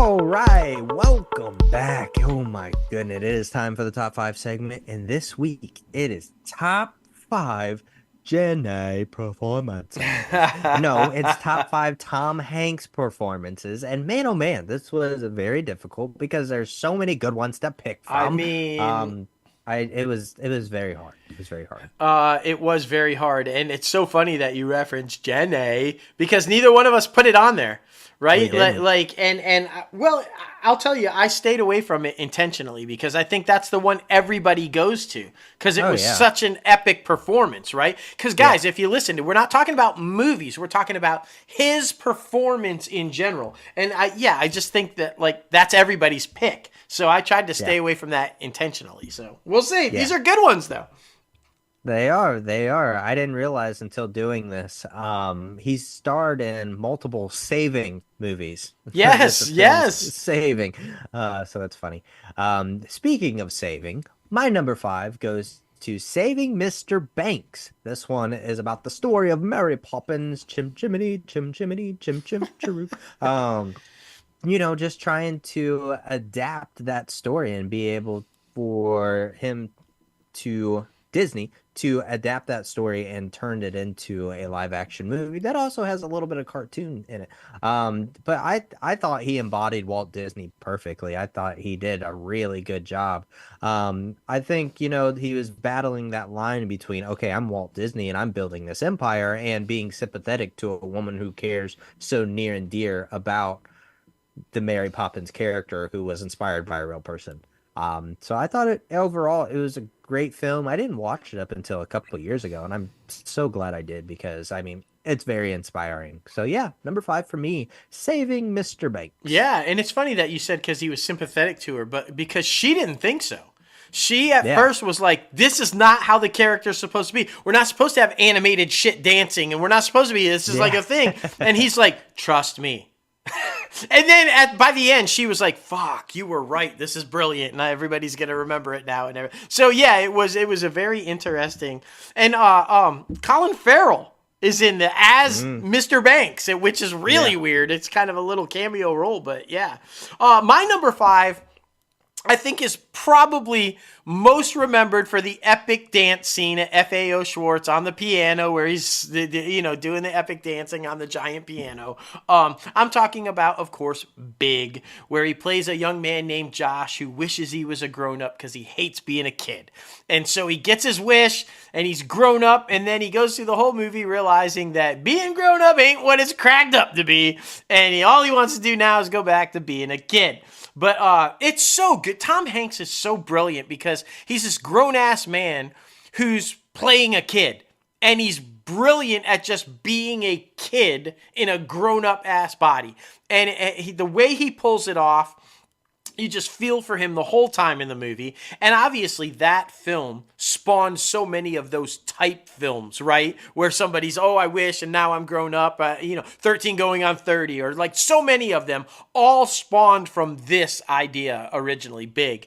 All right, welcome back. Oh my goodness, it is time for the top five segment, and this week it is top five Gen A performances. No, it's top five Tom Hanks performances, and man, oh man, this was very difficult because there's so many good ones to pick I from. mean, It was very hard. It was very hard. it was very hard, and it's so funny that you referenced Gen A because neither one of us put it on there, We right? didn't. Well, I'll tell you, I stayed away from it intentionally because I think that's the one everybody goes to because it Oh was yeah, such an epic performance, right? Because yeah, guys, if you listen to, we're not talking about movies, we're talking about his performance in general, and I just think that like that's everybody's pick. So I tried to yeah, stay away from that intentionally. So we'll see. These yeah. are good ones though. They are. They are. I didn't realize until doing this. He's starred in multiple saving movies. Just the Yes, films yes. saving. So that's funny. Speaking of saving, my number five goes to Saving Mr. Banks. This one is about the story of Mary Poppins, Chim Chimney, Chim Chimney, Chim Chim Chiroo. Um, just trying to adapt that story and be able for him to Disney to adapt that story and turned it into a live action movie that also has a little bit of cartoon in it. But I thought he embodied Walt Disney perfectly. I thought he did a really good job. I think, he was battling that line between, okay, I'm Walt Disney and I'm building this empire and being sympathetic to a woman who cares so near and dear about the Mary Poppins character who was inspired by a real person. So I thought it was a great film. I didn't watch it up until a couple of years ago, and I'm so glad I did because I mean it's very inspiring. So yeah, number five for me, Saving Mr. Banks. Yeah, and it's funny that you said because he was sympathetic to her, but because she didn't think so. She at Yeah, first was like, "This is not how the character's supposed to be. We're not supposed to have animated shit dancing, and we're not supposed to be. This is like yeah, a thing." And he's like, "Trust me." And then by the end, she was like, "Fuck, you were right. This is brilliant, and everybody's gonna remember it now." And so yeah, it was a very interesting. And Colin Farrell is in the as mm, Mr. Banks, which is really yeah. weird. It's kind of a little cameo role, but yeah. My number five I think is probably most remembered for the epic dance scene at FAO Schwartz on the piano where he's doing the epic dancing on the giant piano. I'm talking about, of course, Big, where he plays a young man named Josh who wishes he was a grown-up because he hates being a kid. And so he gets his wish and he's grown up, and then he goes through the whole movie realizing that being grown up ain't what it's cracked up to be, and all he wants to do now is go back to being a kid. But it's so good. Tom Hanks is so brilliant because he's this grown ass man who's playing a kid, and he's brilliant at just being a kid in a grown up ass body. And the way he pulls it off, you just feel for him the whole time in the movie. And obviously that film spawned so many of those type films, right? Where somebody's, oh, I wish, and now I'm grown up, 13 going on 30, or like so many of them all spawned from this idea originally, Big.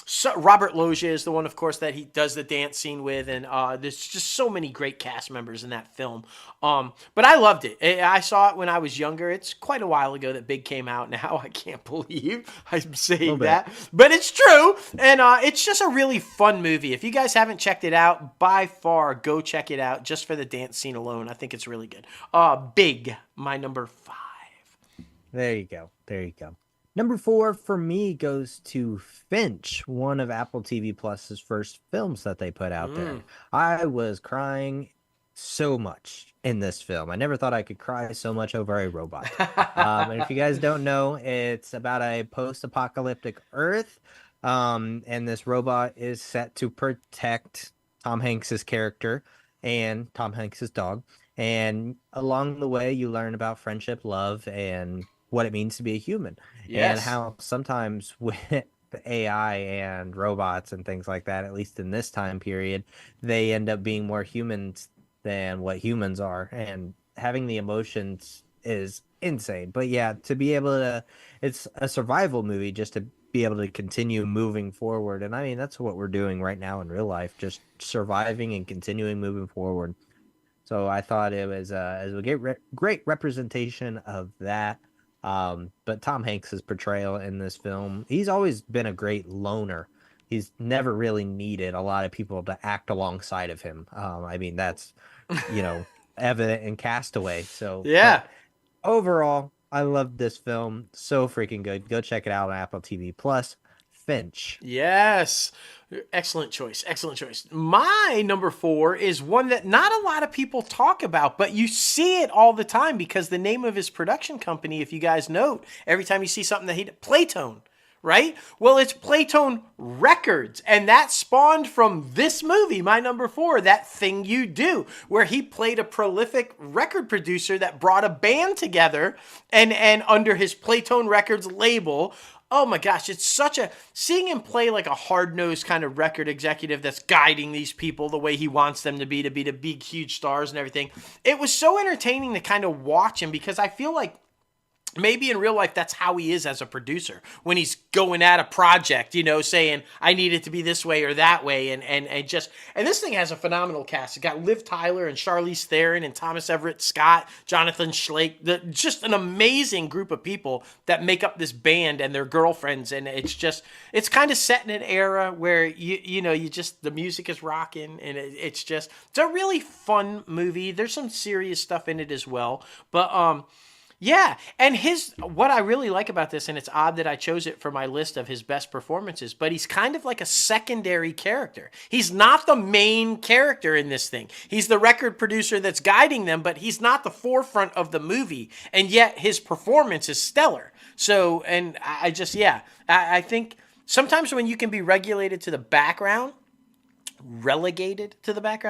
So Robert Loggia is the one, of course, that he does the dance scene with, and there's just so many great cast members in that film. But I loved it. I saw it when I was younger. It's quite a while ago that Big came out. Now I can't believe I'm A little saying bit. that, but it's true, and it's just a really fun movie. If you guys haven't checked it out, by far go check it out just for the dance scene alone. I think it's really good. Big, my number five. There you go. There you go. Number four for me goes to Finch, one of Apple TV Plus's first films that they put out there. Mm. I was crying so much in this film. I never thought I could cry so much over a robot. And if you guys don't know, it's about a post-apocalyptic Earth, and this robot is set to protect Tom Hanks's character and Tom Hanks's dog. And along the way, you learn about friendship, love, and what it means to be a human, and Yes. how sometimes with AI and robots and things like that, at least in this time period, they end up being more humans than what humans are. And having the emotions is insane. But yeah, to be able to, it's a survival movie just to be able to continue moving forward. And I mean, that's what we're doing right now in real life, just surviving and continuing moving forward. So I thought it was a great representation of that. But Tom Hanks's portrayal in this film, he's always been a great loner. He's never really needed a lot of people to act alongside of him. I mean, that's, you know, evident in Castaway. So, Yeah. but overall, I love this film. So freaking good. Go check it out on Apple TV Plus. Finch. Yes. Excellent choice. Excellent choice. My number 4 is one that not a lot of people talk about, but you see it all the time because the name of his production company, if you guys note, every time you see something that he did, Playtone, right? Well, it's Playtone Records, and that spawned from this movie, my number 4, That Thing You Do, where he played a prolific record producer that brought a band together and under his Playtone Records label. Oh my gosh, it's such a, seeing him play like a hard-nosed kind of record executive that's guiding these people the way he wants them to be the big, huge stars and everything. It was so entertaining to kind of watch him because I feel like maybe in real life, that's how he is as a producer. When he's going at a project, you know, saying, I need it to be this way or that way. And this thing has a phenomenal cast. It got Liv Tyler and Charlize Theron and Thomas Everett Scott, Jonathan Schlake, just an amazing group of people that make up this band and their girlfriends. And it's kind of set in an era where, the music is rocking and it's a really fun movie. There's some serious stuff in it as well. But, yeah, and what I really like about this, and it's odd that I chose it for my list of his best performances, but he's kind of like a secondary character. He's not the main character in this thing. He's the record producer that's guiding them, but he's not the forefront of the movie, and yet his performance is stellar. So, and I think sometimes when you can be relegated to the background,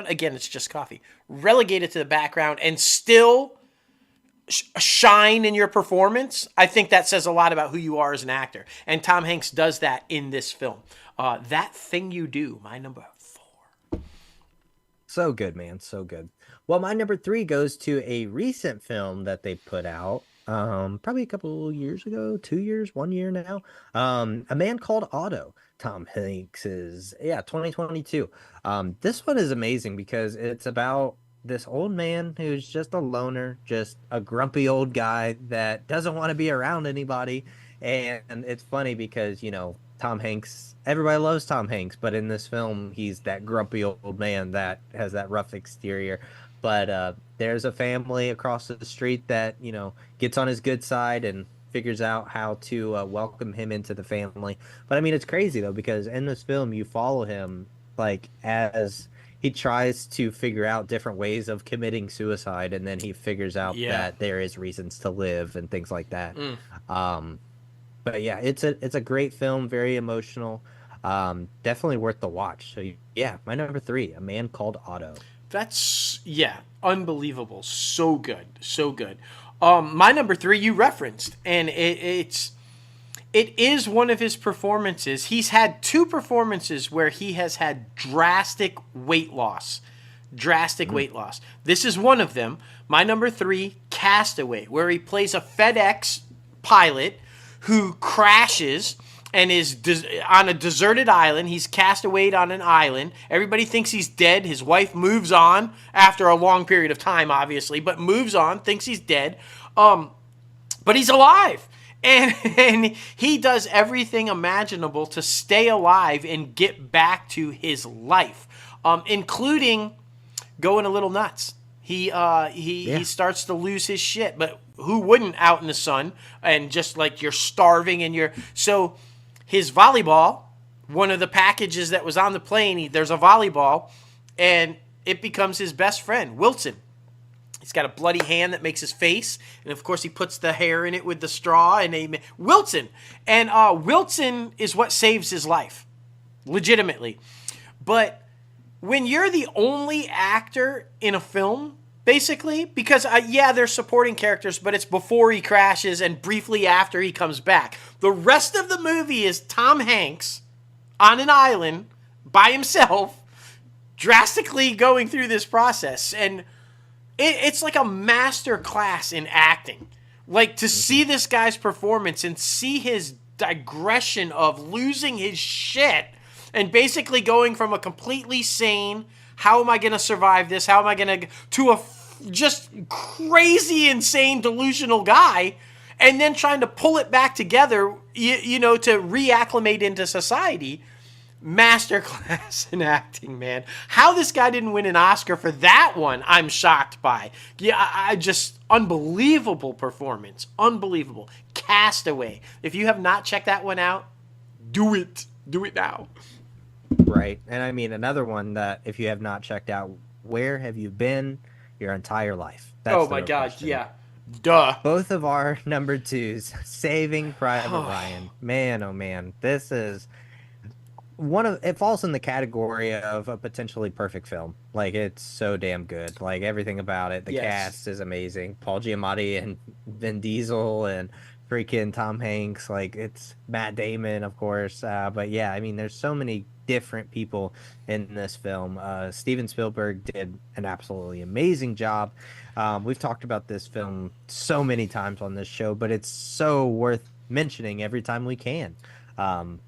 again, it's just coffee, relegated to the background and still shine in your performance, I think that says a lot about who you are as an actor. And Tom Hanks does that in this film. That Thing You Do, my number 4. So good, man. So good. Well, my number 3 goes to a recent film that they put out probably a couple years ago, 2 years, 1 year now. A Man Called Otto. Tom Hanks is, 2022. This one is amazing because it's about this old man who's just a loner, just a grumpy old guy that doesn't want to be around anybody. And it's funny because, Tom Hanks, everybody loves Tom Hanks, but in this film, he's that grumpy old man that has that rough exterior. But there's a family across the street that, gets on his good side and figures out how to welcome him into the family. But I mean, it's crazy though, because in this film, you follow him like as he tries to figure out different ways of committing suicide, and then he figures out that there is reasons to live and things like that. But yeah, it's a great film, very emotional, definitely worth the watch. So yeah, my number 3, A Man Called Otto. That's unbelievable, so good, so good. My number 3 you referenced, and it is one of his performances. He's had 2 performances where he has had drastic weight loss. Weight loss. This is one of them. My number 3, Castaway, where he plays a FedEx pilot who crashes and is on a deserted island. He's castawayed on an island. Everybody thinks he's dead. His wife moves on after a long period of time, obviously, but moves on, thinks he's dead. But he's alive. And he does everything imaginable to stay alive and get back to his life, including going a little nuts. He starts to lose his shit, but who wouldn't out in the sun and just like you're starving and so his volleyball, one of the packages that was on the plane, there's a volleyball, and it becomes his best friend, Wilson. He's got a bloody hand that makes his face, and of course he puts the hair in it with the straw, and Wilson. And Wilson is what saves his life, legitimately. But when you're the only actor in a film, basically, because they're supporting characters, but it's before he crashes and briefly after he comes back. The rest of the movie is Tom Hanks on an island by himself, drastically going through this process, and it's like a master class in acting. Like, to see this guy's performance and see his digression of losing his shit and basically going from a completely sane, how am I going to survive this? How am I going to a just crazy, insane, delusional guy. and then trying to pull it back together, to reacclimate into society. Masterclass in acting, man. How this guy didn't win an Oscar for that one, I'm shocked by. Yeah, I just unbelievable performance, unbelievable. Castaway. If you have not checked that one out, do it now. Right. And I mean, another one that if you have not checked out, where have you been your entire life? That's Oh the my real God, question. yeah, duh. Both of our number twos, Saving Private Ryan. Man, oh man, this is it falls in the category of a potentially perfect film. Like it's so damn good. Like everything about it. The Yes. cast is amazing. Paul Giamatti and Vin Diesel and freaking Tom Hanks. Like it's Matt Damon, of course. But yeah, I mean, there's so many different people in this film. Steven Spielberg did an absolutely amazing job. We've talked about this film so many times on this show, but it's so worth mentioning every time we can. Um,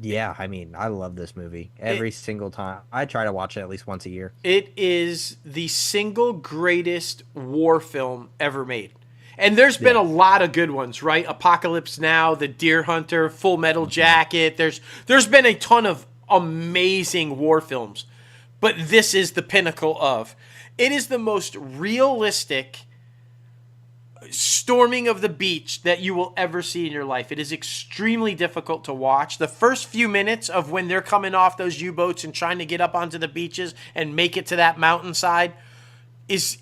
yeah, I mean, I love this movie every It single time. I try to watch it at least once a year. it is the single greatest war film ever made. And there's been Yeah. a lot of good ones, right? Apocalypse Now, The Deer Hunter, Full Metal Jacket. There's been a ton of amazing war films. But this is the pinnacle of. It is the most realistic storming of the beach that you will ever see in your life. It is extremely difficult to watch. The first few minutes of when they're coming off those U-boats and trying to get up onto the beaches and make it to that mountainside it's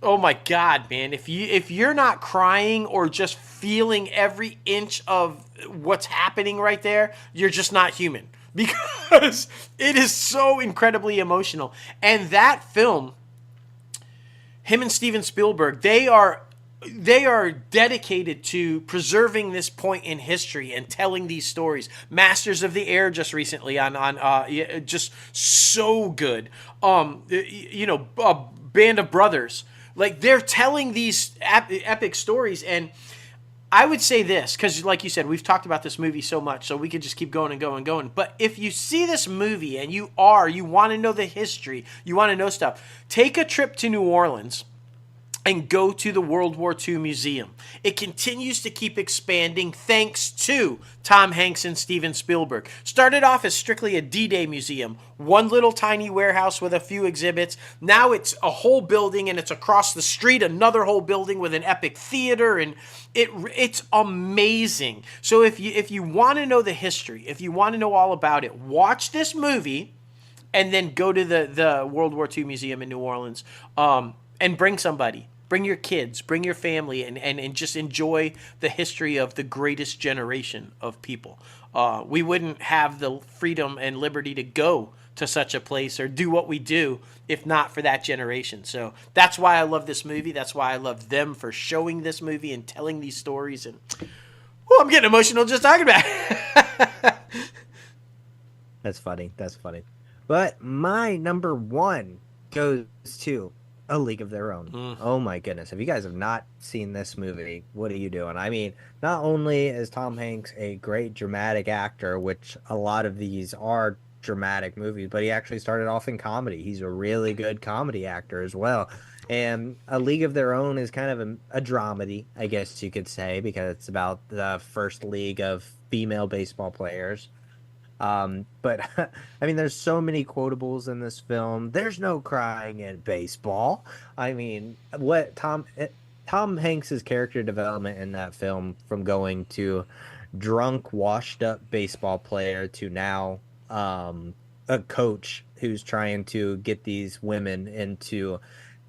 oh my God, man. If you're not crying or just feeling every inch of what's happening right there, you're just not human because it is so incredibly emotional. And that film, him and Steven Spielberg, they are dedicated to preserving this point in history and telling these stories. Masters of the Air just recently just so good. A Band of Brothers, like they're telling these epic stories. And I would say this because, like you said, we've talked about this movie so much, so we could just keep going and going and going. But if you see this movie and you want to know the history, you want to know stuff, take a trip to New Orleans and go to the World War II Museum. It continues to keep expanding thanks to Tom Hanks and Steven Spielberg. Started off as strictly a D-Day museum, one little tiny warehouse with a few exhibits. Now it's a whole building, and it's across the street, another whole building with an epic theater, and it's amazing. So if you want to know the history, if you want to know all about it, watch this movie and then go to the World War II Museum in New Orleans, and bring somebody. Bring your kids, bring your family, and just enjoy the history of the greatest generation of people. We wouldn't have the freedom and liberty to go to such a place or do what we do if not for that generation. So that's why I love this movie. That's why I love them for showing this movie and telling these stories. And I'm getting emotional just talking about it. That's funny. That's funny. But my number one goes to A League of Their Own. Oh my goodness. If you guys have not seen this movie, what are you doing? I mean, not only is Tom Hanks a great dramatic actor, which a lot of these are dramatic movies, but he actually started off in comedy. He's a really good comedy actor as well. And A League of Their Own is kind of a dramedy, I guess you could say, because it's about the first league of female baseball players. But I mean, there's so many quotables in this film. There's no crying in baseball. I mean, what Tom Hanks's character development in that film, from going to drunk, washed up baseball player to now a coach who's trying to get these women into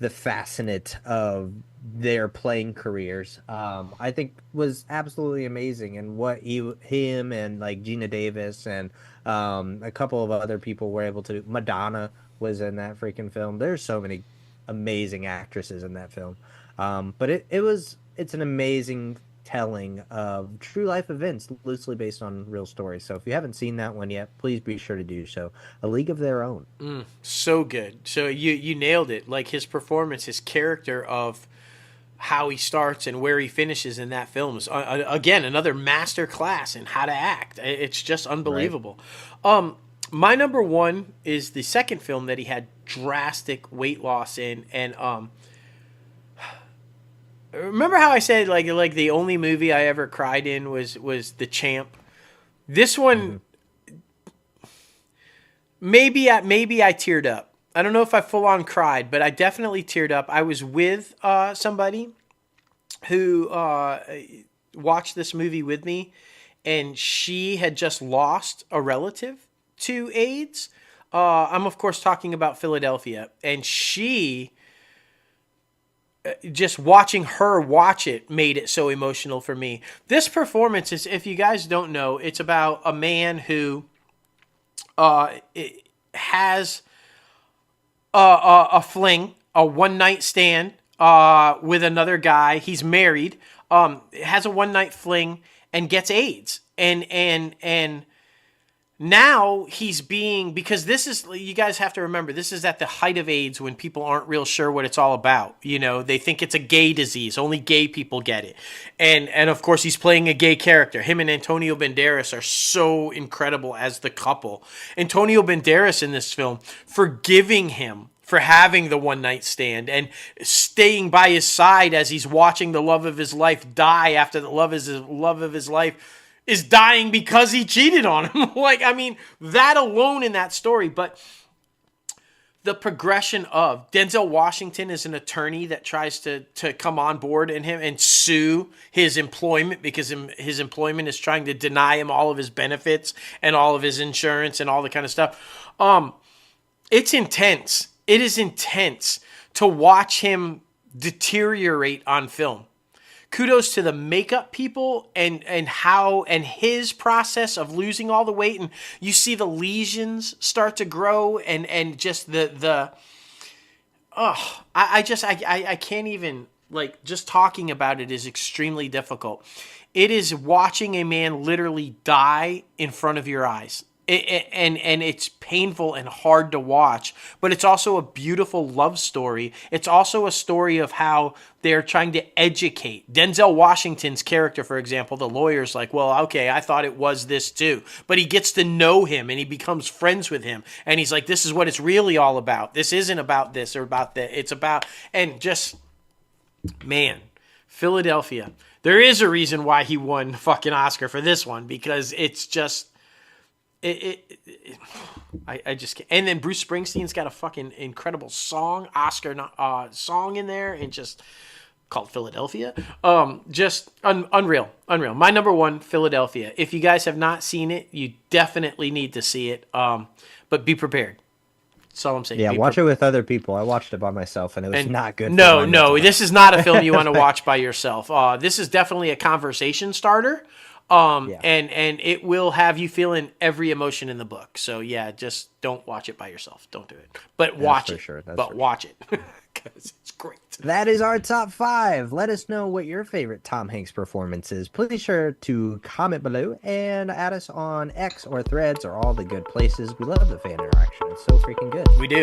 the facet of their playing careers, I think was absolutely amazing. And what him and like Gina Davis and a couple of other people were able to do. Madonna was in that freaking film. There's so many amazing actresses in that film. But it's an amazing telling of true life events loosely based on real stories. So if you haven't seen that one yet, please be sure to do so. A League of Their Own. So good. So you nailed it. Like his performance, his character of how he starts and where he finishes in that film is again another master class in how to act. It's just unbelievable. Right. My number one is the second film that he had drastic weight loss in, and remember how I said like the only movie I ever cried in was The Champ. This one, maybe I teared up. I don't know if I full on cried, but I definitely teared up. I was with somebody who watched this movie with me, and she had just lost a relative to AIDS. I'm of course talking about Philadelphia, and she just watching her watch it made it so emotional for me. This performance is, if you guys don't know, it's about a man who has a fling, a one night stand with another guy. He's married, has a one night fling, and gets AIDS. And now he's being, because this is, you guys have to remember, this is at the height of AIDS when people aren't real sure what it's all about. You know, they think it's a gay disease. Only gay people get it. And of course, he's playing a gay character. Him and Antonio Banderas are so incredible as the couple. Antonio Banderas in this film, forgiving him for having the one night stand and staying by his side as he's watching the love of his life die after the love of his life is dying because he cheated on him. Like, I mean, that alone in that story. But the progression of Denzel Washington is an attorney that tries to come on board in him and sue his employment because his employment is trying to deny him all of his benefits and all of his insurance and all the kind of stuff. It's intense. It is intense to watch him deteriorate on film. Kudos to the makeup people and how and his process of losing all the weight, and you see the lesions start to grow and just I can't even, like, just talking about it is extremely difficult. It is watching a man literally die in front of your eyes. And it's painful and hard to watch, but it's also a beautiful love story. It's also a story of how they're trying to educate. Denzel Washington's character, for example, the lawyer's like, well, okay, I thought it was this too. But he gets to know him and he becomes friends with him. And he's like, this is what it's really all about. This isn't about this or about that. It's about, and just, man, Philadelphia. There is a reason why he won fucking Oscar for this one, because it's just, I just can't. And then Bruce Springsteen's got a fucking incredible song, Oscar song in there, and just called Philadelphia. Just unreal. My number one, Philadelphia. If you guys have not seen it, you definitely need to see it. But be prepared. That's all I'm saying. Yeah, watch it with other people. I watched it by myself, and it was not good. No, this is not a film you want to watch by yourself. This is definitely a conversation starter. And it will have you feeling every emotion in the book. So yeah, just don't watch it by yourself. Don't do it. But watch it. Sure. But watch it because it's great. That is our top 5. Let us know what your favorite Tom Hanks performance is. Please sure to comment below and add us on X or Threads or all the good places. We love the fan interaction. It's so freaking good. We do.